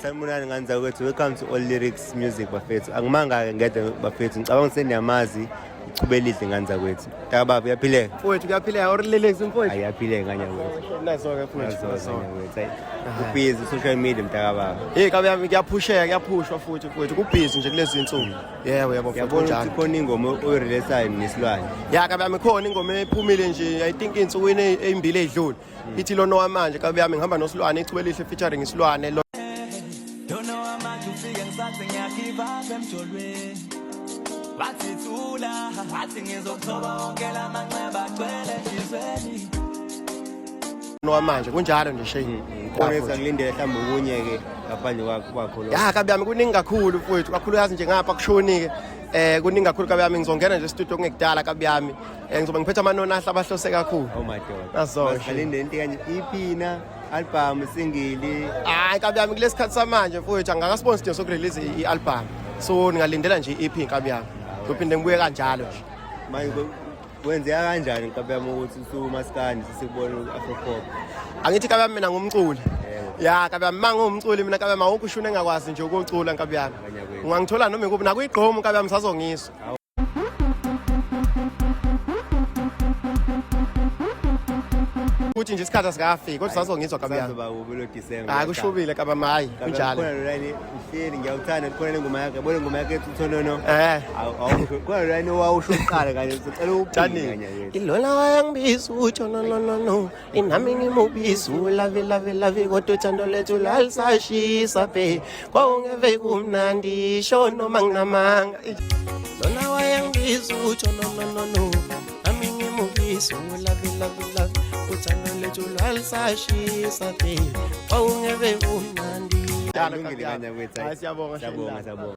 Sanibonani nganza ukuthi welcome to All Lyrics Music bafethu. Angimanga ngede bafethu. Ngicabanga seniyamazi ichubelihle nganza kwethu. Taka baba uyaphileka? Mfowethu kuyaphileka or lyrics mfowethu? Ayaphileka nganya kwethu. Naso ke mfowethu. Kubhizi social media mtaka baba. Hey kabe yami kuyaphushwa futhi mfowethu. Kubhizi nje kulezi insuku. Yebo mfowethu. Yabona ukuthi khona ingoma oyireleasayo nesilwane. Ya kabe yami khona ingoma ephumile nje I think insukwini ezimbili ezidlule. Ithi lona wamanje kabe yami ngihamba nosilwane ichubelihle featuring isilwane. Bathithula bathi ngizokuthoba wonke lamanxeba agcwele njizweni Manje kunjalo nje shay. Konesa kulindele mhlawumbe ukunye ke ngaphandle kwakho lo. Ya kabe yami kuningi kakhulu mfowethu kakhulukazi nje ngapha kushoni ke kuningi kakhulu kabe yami ngizongena nje studio kungekudala kabe yami ngizoba ngiphethe amanona ahla abahlose kakhulu. Oh my god. Naso silindele into kanje EP na album single. Hayi kabe yami kulesikhathi samanje mfowethu angakasiboni sidingo sokurelease ialbum. So ningalindela nje EP kabe yami. Kuphinde ngibuye kanjalo nje. Manje wenzeka kanjani kabe yami ukuthi usumaskandi sisibona Afropop? Angithi kabe yami mina ngumculi. Ya kabe yami mangumculi mina kabe yami awukho ushune engakwazi nje ukucula kabe yami. Ungangithola noma ikuphi nakuyigqomo kabe yami sazongiswa. Uthi nje isikhathi asikafiki kodwa sazongiswa kabe yami. Sazoba ubelo December. Hayi kushubile kabe mayi kunjalo. Khona line uhleli ngiyawuthanda khona lengoma yakhe yabona ingoma yakhe ethi uthonono. Khona line wawusho uqala kanye sicela uphini. Ilona wayangibisa utsho no inami ngimubisa lave kodwa uthando lethu lalisashisa phe kwawungeve kumnandi sho noma nginamanga. Lona wayangibisa utsho no nami ngimubisa lave uthando lethu lalisashisa phe kwawungeve kumnandi. Siyabonga.